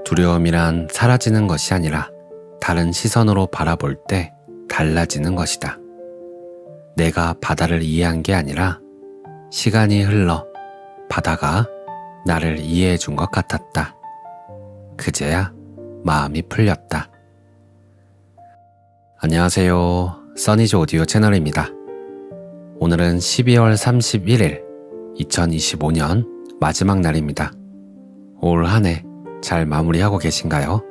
두려움이란 사라지는 것이 아니라 다른 시선으로 바라볼 때 달라지는 것이다. 내가 바다를 이해한 게 아니라 시간이 흘러 바다가 나를 이해해 준 것 같았다. 그제야 마음이 풀렸다. 안녕하세요. 써니즈 오디오 채널입니다. 오늘은 12월 31일 2025년 마지막 날입니다. 올 한 해 잘 마무리하고 계신가요?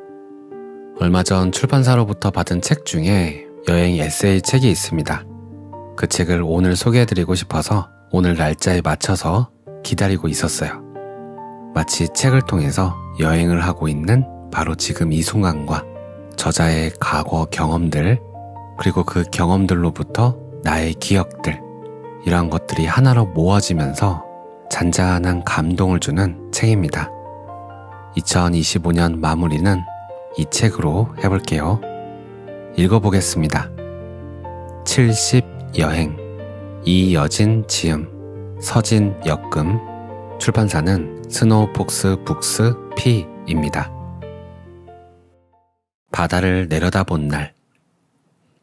얼마 전 출판사로부터 받은 책 중에 여행 에세이 책이 있습니다. 그 책을 오늘 소개해드리고 싶어서 오늘 날짜에 맞춰서 기다리고 있었어요. 마치 책을 통해서 여행을 하고 있는 바로 지금 이 순간과 저자의 과거 경험들, 그리고 그 경험들로부터 나의 기억들, 이러한 것들이 하나로 모아지면서 잔잔한 감동을 주는 책입니다. 2025년 마무리는 이 책으로 해볼게요. 읽어보겠습니다. 70 여행, 이여진 지음, 서진 역금, 출판사는 스노우폭스 북스 P입니다. 바다를 내려다본 날,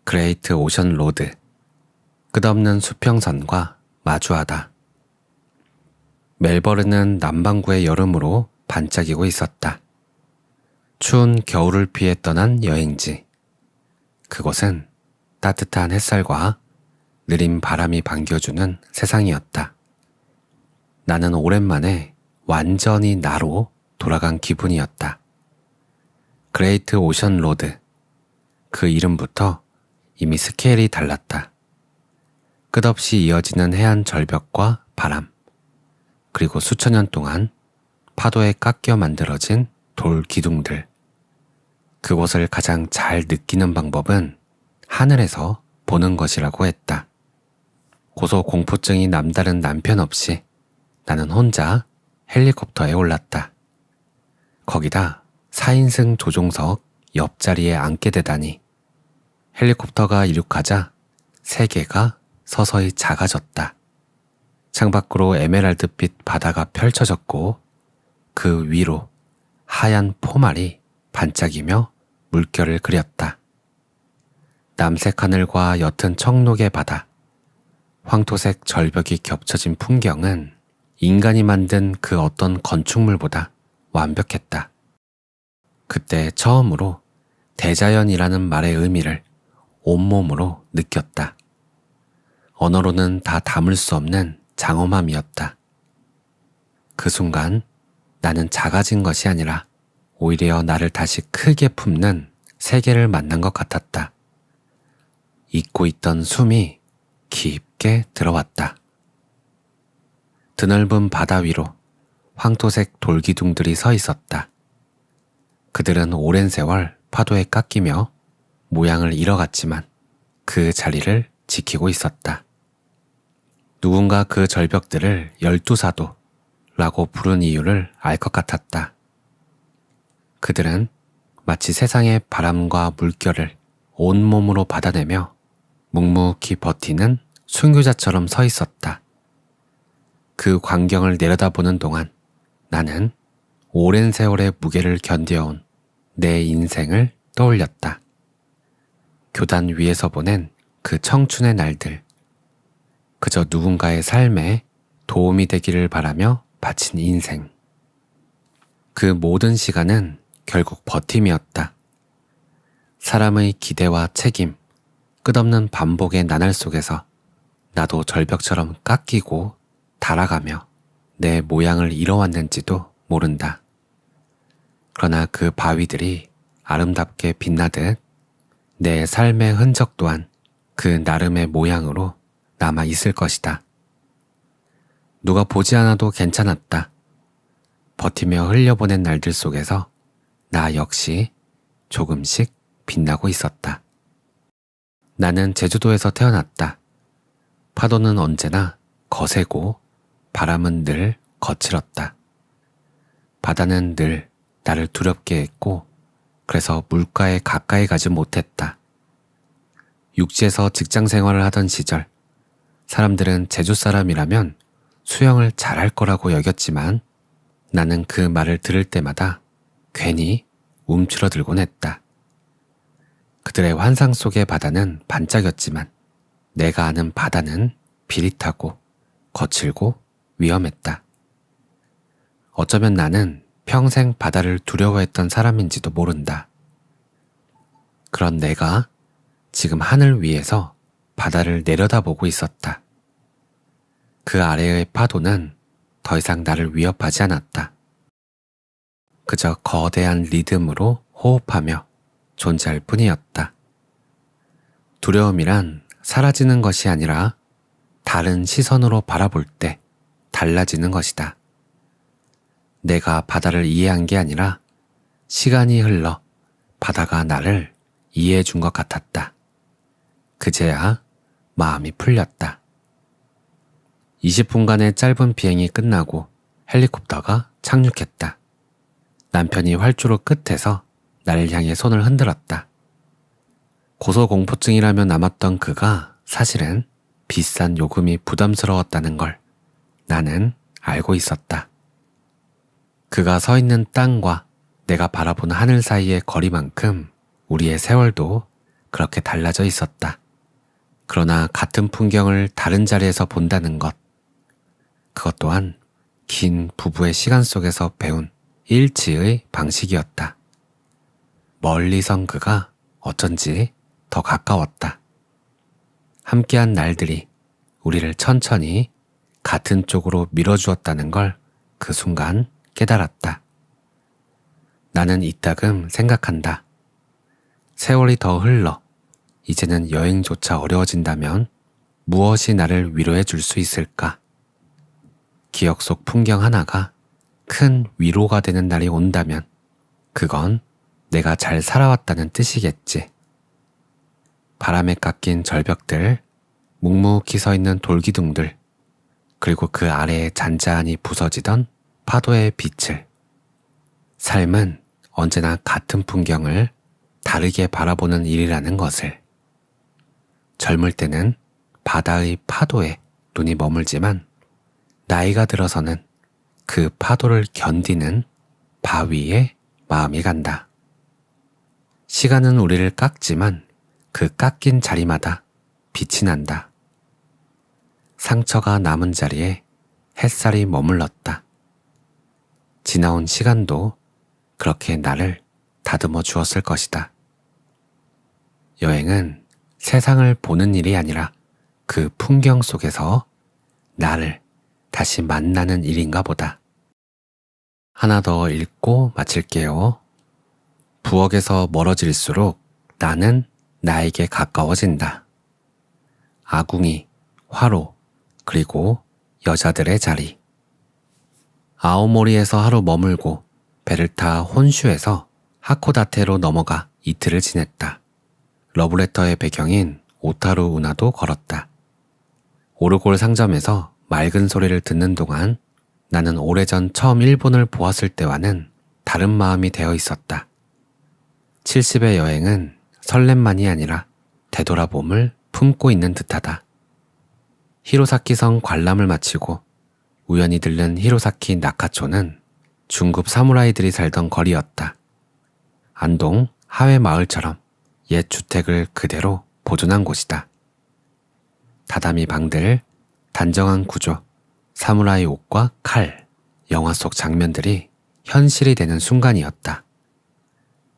그레이트 오션 로드, 끝없는 수평선과 마주하다. 멜버른은 남반구의 여름으로 반짝이고 있었다. 추운 겨울을 피해 떠난 여행지. 그곳은 따뜻한 햇살과 느린 바람이 반겨주는 세상이었다. 나는 오랜만에 완전히 나로 돌아간 기분이었다. 그레이트 오션 로드. 그 이름부터 이미 스케일이 달랐다. 끝없이 이어지는 해안 절벽과 바람, 그리고 수천 년 동안 파도에 깎여 만들어진 돌 기둥들. 그곳을 가장 잘 느끼는 방법은 하늘에서 보는 것이라고 했다. 고소공포증이 남다른 남편 없이 나는 혼자 헬리콥터에 올랐다. 거기다 4인승 조종석 옆자리에 앉게 되다니. 헬리콥터가 이륙하자 세계가 서서히 작아졌다. 창밖으로 에메랄드빛 바다가 펼쳐졌고 그 위로 하얀 포말이 반짝이며 물결을 그렸다. 남색 하늘과 옅은 청록의 바다, 황토색 절벽이 겹쳐진 풍경은 인간이 만든 그 어떤 건축물보다 완벽했다. 그때 처음으로 대자연이라는 말의 의미를 온몸으로 느꼈다. 언어로는 다 담을 수 없는 장엄함이었다. 그 순간 나는 작아진 것이 아니라 오히려 나를 다시 크게 품는 세계를 만난 것 같았다. 잊고 있던 숨이 깊게 들어왔다. 드넓은 바다 위로 황토색 돌기둥들이 서 있었다. 그들은 오랜 세월 파도에 깎이며 모양을 잃어갔지만 그 자리를 지키고 있었다. 누군가 그 절벽들을 12사도라고 부른 이유를 알 것 같았다. 그들은 마치 세상의 바람과 물결을 온몸으로 받아내며 묵묵히 버티는 순교자처럼 서 있었다. 그 광경을 내려다보는 동안 나는 오랜 세월의 무게를 견뎌온 내 인생을 떠올렸다. 교단 위에서 보낸 그 청춘의 날들. 그저 누군가의 삶에 도움이 되기를 바라며 바친 인생. 그 모든 시간은 결국 버팀이었다. 사람의 기대와 책임, 끝없는 반복의 나날 속에서 나도 절벽처럼 깎이고 달아가며 내 모양을 잃어왔는지도 모른다. 그러나 그 바위들이 아름답게 빛나듯 내 삶의 흔적 또한 그 나름의 모양으로 남아 있을 것이다. 누가 보지 않아도 괜찮았다. 버티며 흘려보낸 날들 속에서 나 역시 조금씩 빛나고 있었다. 나는 제주도에서 태어났다. 파도는 언제나 거세고 바람은 늘 거칠었다. 바다는 늘 나를 두렵게 했고 그래서 물가에 가까이 가지 못했다. 육지에서 직장 생활을 하던 시절 사람들은 제주 사람이라면 수영을 잘할 거라고 여겼지만 나는 그 말을 들을 때마다 괜히 움츠러들곤 했다. 그들의 환상 속의 바다는 반짝였지만 내가 아는 바다는 비릿하고 거칠고 위험했다. 어쩌면 나는 평생 바다를 두려워했던 사람인지도 모른다. 그런 내가 지금 하늘 위에서 바다를 내려다보고 있었다. 그 아래의 파도는 더 이상 나를 위협하지 않았다. 그저 거대한 리듬으로 호흡하며 존재할 뿐이었다. 두려움이란 사라지는 것이 아니라 다른 시선으로 바라볼 때 달라지는 것이다. 내가 바다를 이해한 게 아니라 시간이 흘러 바다가 나를 이해해 준 것 같았다. 그제야 마음이 풀렸다. 20분간의 짧은 비행이 끝나고 헬리콥터가 착륙했다. 남편이 활주로 끝에서 나를 향해 손을 흔들었다. 고소공포증이라며 남았던 그가 사실은 비싼 요금이 부담스러웠다는 걸 나는 알고 있었다. 그가 서 있는 땅과 내가 바라보는 하늘 사이의 거리만큼 우리의 세월도 그렇게 달라져 있었다. 그러나 같은 풍경을 다른 자리에서 본다는 것, 그것 또한 긴 부부의 시간 속에서 배운 일치의 방식이었다. 멀리선 그가 어쩐지 더 가까웠다. 함께한 날들이 우리를 천천히 같은 쪽으로 밀어주었다는 걸 그 순간 깨달았다. 나는 이따금 생각한다. 세월이 더 흘러 이제는 여행조차 어려워진다면 무엇이 나를 위로해 줄 수 있을까? 기억 속 풍경 하나가 큰 위로가 되는 날이 온다면 그건 내가 잘 살아왔다는 뜻이겠지. 바람에 깎인 절벽들, 묵묵히 서 있는 돌기둥들, 그리고 그 아래에 잔잔히 부서지던 파도의 빛을. 삶은 언제나 같은 풍경을 다르게 바라보는 일이라는 것을. 젊을 때는 바다의 파도에 눈이 머물지만 나이가 들어서는 그 파도를 견디는 바위에 마음이 간다. 시간은 우리를 깎지만 그 깎인 자리마다 빛이 난다. 상처가 남은 자리에 햇살이 머물렀다. 지나온 시간도 그렇게 나를 다듬어 주었을 것이다. 여행은 세상을 보는 일이 아니라 그 풍경 속에서 나를 다시 만나는 일인가 보다. 하나 더 읽고 마칠게요. 부엌에서 멀어질수록 나는 나에게 가까워진다. 아궁이, 화로, 그리고 여자들의 자리. 아오모리에서 하루 머물고 배를 타 혼슈에서 하코다테로 넘어가 이틀을 지냈다. 러브레터의 배경인 오타루 운하도 걸었다. 오르골 상점에서 맑은 소리를 듣는 동안 나는 오래전 처음 일본을 보았을 때와는 다른 마음이 되어 있었다. 70의 여행은 설렘만이 아니라 되돌아봄을 품고 있는 듯하다. 히로사키성 관람을 마치고 우연히 들른 히로사키 나카초는 중급 사무라이들이 살던 거리였다. 안동 하회 마을처럼 옛 주택을 그대로 보존한 곳이다. 다다미 방들, 단정한 구조, 사무라이 옷과 칼, 영화 속 장면들이 현실이 되는 순간이었다.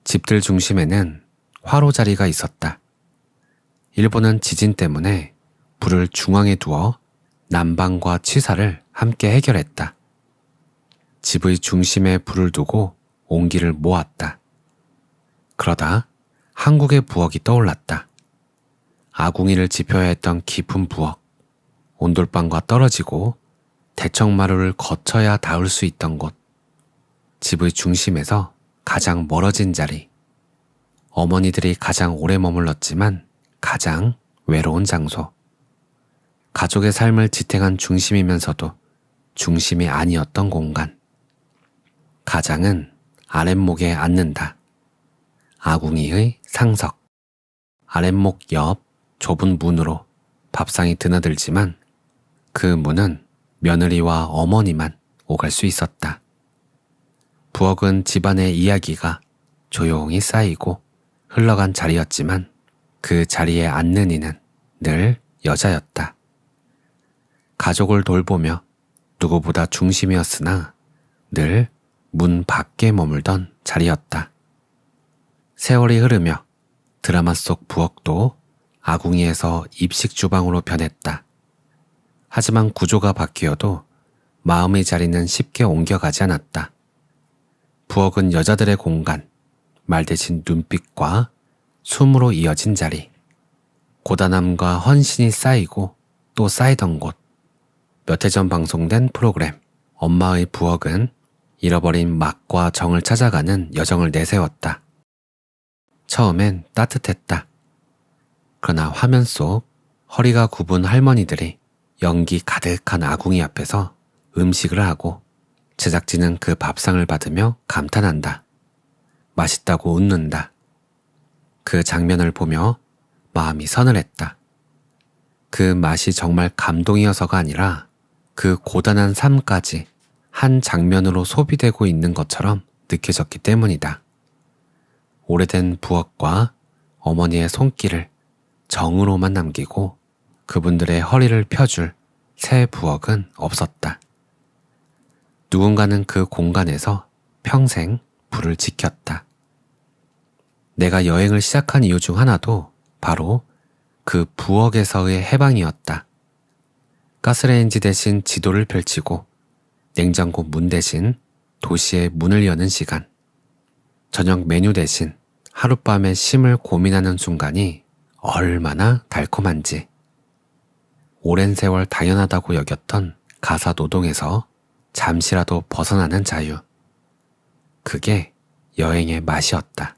집들 중심에는 화로 자리가 있었다. 일본은 지진 때문에 불을 중앙에 두어 난방과 취사를 함께 해결했다. 집의 중심에 불을 두고 온기를 모았다. 그러다 한국의 부엌이 떠올랐다. 아궁이를 지펴야 했던 깊은 부엌, 온돌방과 떨어지고 대청마루를 거쳐야 닿을 수 있던 곳, 집의 중심에서 가장 멀어진 자리, 어머니들이 가장 오래 머물렀지만 가장 외로운 장소, 가족의 삶을 지탱한 중심이면서도 중심이 아니었던 공간. 가장은 아랫목에 앉는다. 아궁이의 상석. 아랫목 옆 좁은 문으로 밥상이 드나들지만 그 문은 며느리와 어머니만 오갈 수 있었다. 부엌은 집안의 이야기가 조용히 쌓이고 흘러간 자리였지만 그 자리에 앉는 이는 늘 여자였다. 가족을 돌보며 누구보다 중심이었으나 늘 문 밖에 머물던 자리였다. 세월이 흐르며 드라마 속 부엌도 아궁이에서 입식 주방으로 변했다. 하지만 구조가 바뀌어도 마음의 자리는 쉽게 옮겨가지 않았다. 부엌은 여자들의 공간, 말 대신 눈빛과 숨으로 이어진 자리. 고단함과 헌신이 쌓이고 또 쌓이던 곳. 몇 해 전 방송된 프로그램 엄마의 부엌은 잃어버린 맛과 정을 찾아가는 여정을 내세웠다. 처음엔 따뜻했다. 그러나 화면 속 허리가 굽은 할머니들이 연기 가득한 아궁이 앞에서 음식을 하고 제작진은 그 밥상을 받으며 감탄한다. 맛있다고 웃는다. 그 장면을 보며 마음이 서늘했다. 그 맛이 정말 감동이어서가 아니라 그 고단한 삶까지 한 장면으로 소비되고 있는 것처럼 느껴졌기 때문이다. 오래된 부엌과 어머니의 손길을 정으로만 남기고 그분들의 허리를 펴줄 새 부엌은 없었다. 누군가는 그 공간에서 평생 불을 지켰다. 내가 여행을 시작한 이유 중 하나도 바로 그 부엌에서의 해방이었다. 가스레인지 대신 지도를 펼치고 냉장고 문 대신 도시의 문을 여는 시간. 저녁 메뉴 대신 하룻밤의 쉼을 고민하는 순간이 얼마나 달콤한지. 오랜 세월 당연하다고 여겼던 가사 노동에서 잠시라도 벗어나는 자유. 그게 여행의 맛이었다.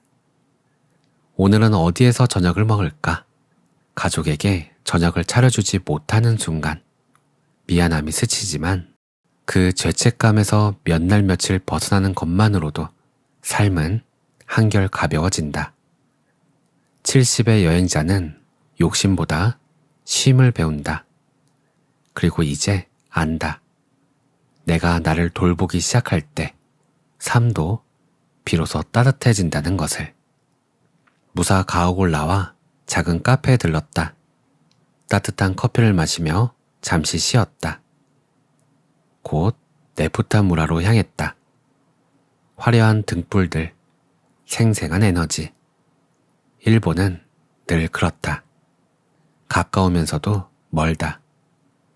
오늘은 어디에서 저녁을 먹을까? 가족에게 저녁을 차려주지 못하는 순간. 미안함이 스치지만 그 죄책감에서 몇 날 며칠 벗어나는 것만으로도 삶은 한결 가벼워진다. 70의 여행자는 욕심보다 쉼을 배운다. 그리고 이제 안다. 내가 나를 돌보기 시작할 때 삶도 비로소 따뜻해진다는 것을. 무사 가옥을 나와 작은 카페에 들렀다. 따뜻한 커피를 마시며 잠시 쉬었다. 곧 네프타무라로 향했다. 화려한 등불들, 생생한 에너지. 일본은 늘 그렇다. 가까우면서도 멀다.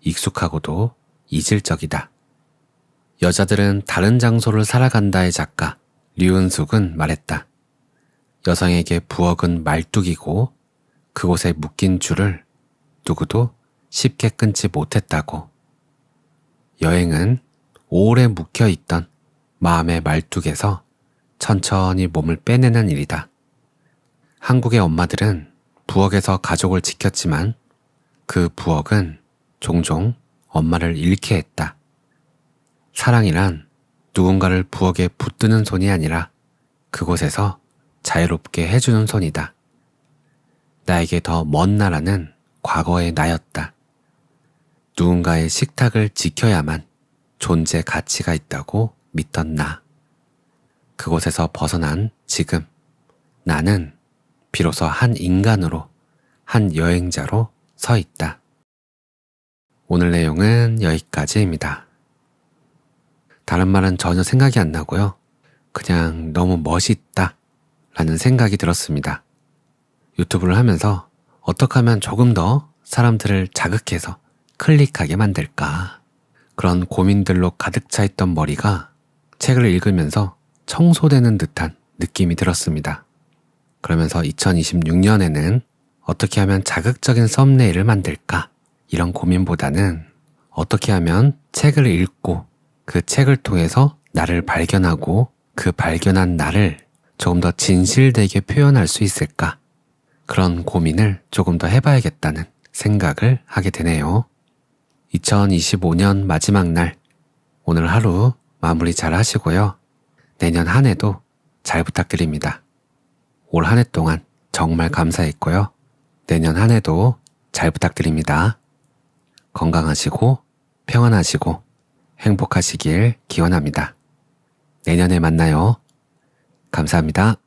익숙하고도 이질적이다. 여자들은 다른 장소를 살아간다의 작가 류은숙은 말했다. 여성에게 부엌은 말뚝이고 그곳에 묶인 줄을 누구도 쉽게 끊지 못했다고. 여행은 오래 묵혀있던 마음의 말뚝에서 천천히 몸을 빼내는 일이다. 한국의 엄마들은 부엌에서 가족을 지켰지만 그 부엌은 종종 엄마를 잃게 했다. 사랑이란 누군가를 부엌에 붙드는 손이 아니라 그곳에서 자유롭게 해주는 손이다. 나에게 더 먼 나라는 과거의 나였다. 누군가의 식탁을 지켜야만 존재 가치가 있다고 믿던 나. 그곳에서 벗어난 지금 나는 비로소 한 인간으로, 한 여행자로 서 있다. 오늘 내용은 여기까지입니다. 다른 말은 전혀 생각이 안 나고요. 그냥 너무 멋있다 라는 생각이 들었습니다. 유튜브를 하면서 어떻게 하면 조금 더 사람들을 자극해서 클릭하게 만들까, 그런 고민들로 가득 차 있던 머리가 책을 읽으면서 청소되는 듯한 느낌이 들었습니다. 그러면서 2026년에는 어떻게 하면 자극적인 썸네일을 만들까, 이런 고민보다는 어떻게 하면 책을 읽고 그 책을 통해서 나를 발견하고 그 발견한 나를 조금 더 진실되게 표현할 수 있을까, 그런 고민을 조금 더 해봐야겠다는 생각을 하게 되네요. 2025년 마지막 날, 오늘 하루 마무리 잘 하시고요. 내년 한 해도 잘 부탁드립니다. 올 한 해 동안 정말 감사했고요. 내년 한 해도 잘 부탁드립니다. 건강하시고 평안하시고 행복하시길 기원합니다. 내년에 만나요. 감사합니다.